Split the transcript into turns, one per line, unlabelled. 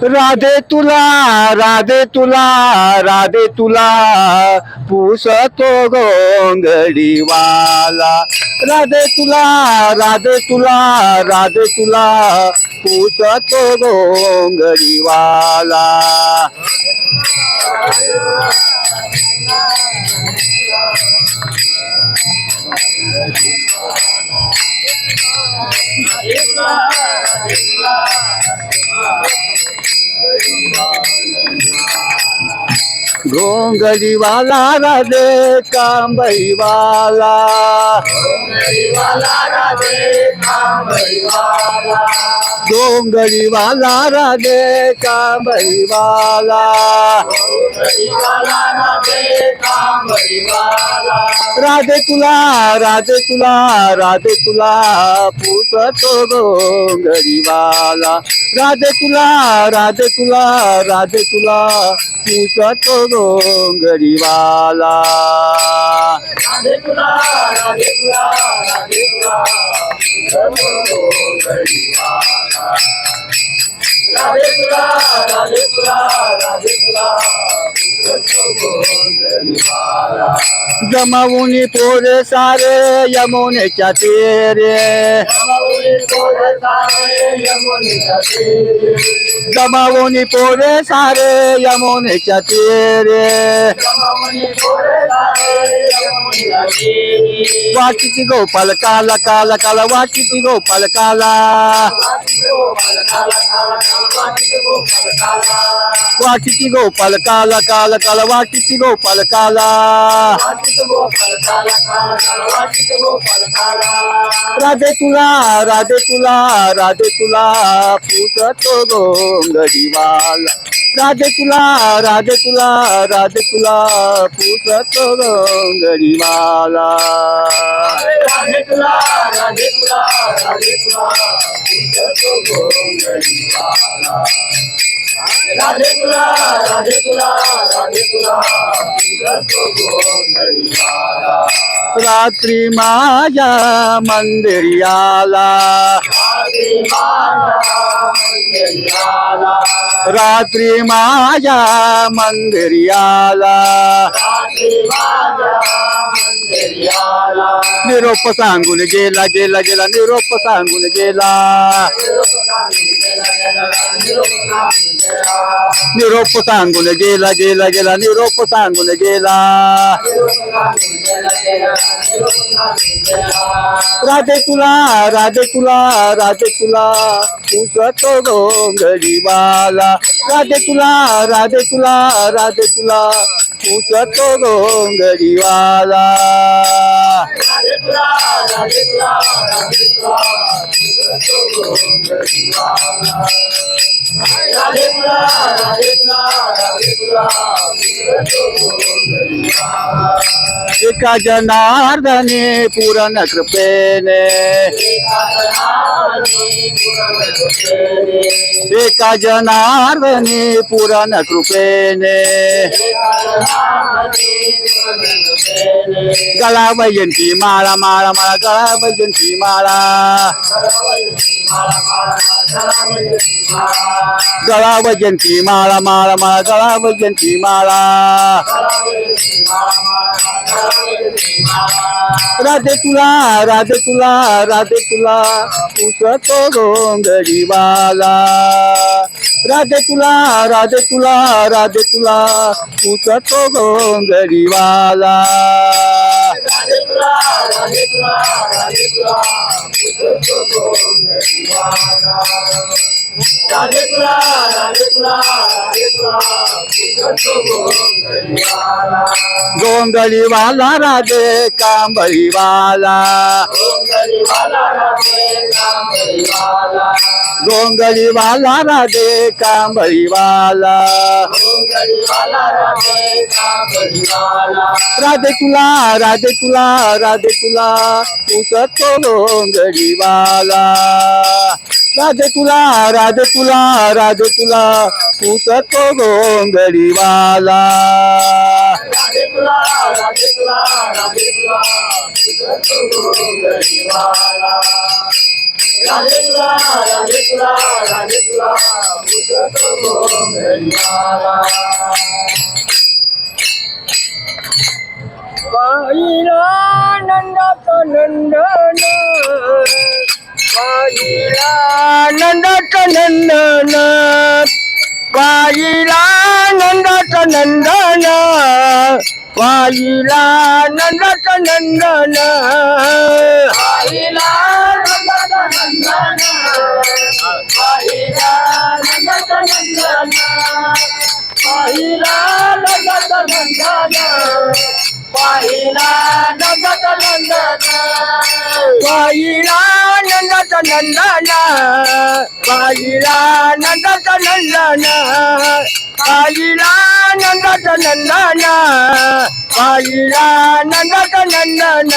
राधे तुला राधे तुला राधे तुला पुसतो गोंगडीवाला राधे तुला राधे तुला राधे तुला पुसतो गोंगडीवाला घोंगडीवाला राधे कांबईवाला घोंगडीवाला राधे कांबईवाला राधे तुला राधे तुला राधे तुला पुसतो घोंगडीवाला राधे तुला राधे तुला राधे तुला पुसतो घोंगडीवाला राधे तुला राधे तुला राधे तुला पुसतो घोंगडीवाला राधे तुला राधे तुला राधे तुला पुसतो घोंगडीवाला जमावूनी पोरे सारे यमुनेच्या तीरे जमावूनी पोरे सारे यमुनेच्या तीरे वाटिती गोपाल काला काला काला वाटिती गोपाल काला वाटिती गोपाल काला काला काला वाटिती गोपाल काला राधे तुला राधे तुला राधे तुला पुसतो घोंगडीवाला राधे तुला राधे तुला राधे तुला पुसतो घोंगडीवाला राधे तुला राधे तुला राधे तुला पुसतो घोंगडीवाला राधे तुला राधे तुला राधे तुला पुसतो घोंगडीवाला रात्री माझ्या मंदिरी आला रात्री माझ्या मंदिरी आला निरोप सांगून गेला गेला गेला निरोप सांगून गेला निरोप सांगून गेला गेला गेला निरोप सांगून गेला राधे तुला राधे तुला राधे तुला पुसतो घोंगडीवाला राधे तुला राधे तुला राधे तुला पुसतो घोंगडीवाला राधे तुला राधे तुला राधे तुला पुसतो घोंगडीवाला राधे तुला राधे तुला राधे तुला पुसतो घोंगडीवाला एका जनार्दने पूर्ण कृपेने एका जनार्दने पूर्ण कृपेने गळा वैजंती माळा माळा माळा गळा वैजंती माळा गळा वैजंती माळा माळा माळा गळा वैजंती माळा राधे तुला राधे तुला राधे तुला पुसतो घोंगडीवाला राधे तुला राधे तुला राधे तुला पुसतो घोंगडीवाला राधे तुला राधे तुला राधे तुला पुसतो घोंगडीवाला राधे तुला राधे तुला राधे तुला पुसतो घोंगडीवाला घोंगडीवाला राधे कांबळीवाला घोंगडीवाला राधे कांबळीवाला राधे तुला राधे तुला राधे तुला पुसतो घोंगडीवाला राधे तुला राधे तुला राधे तुला पुसतो घोंगडीवाला राधे तुला राधे तुला राधे तुला पुसतो घोंगडीवाला राधे तुला राधे तुला राधे तुला पुरुषोत्तम हरिवाला पाहिला नंदाचा नंदन पाहिला नंदाचा नंदन पाहिला नंदाचा नंदन पाहिला नंदाचा नंदन पाहिला नंदाचा नंदन पाहिला नंदाचा नंदन पाहिला नंदाचा नंदन पाहिला नंदाचा नंदन पाहिला नंदाचा नंदन पाहिला नंदाचा नंदन पाहिला नंदाचा नंदन पाहिला नंदाचा नंदन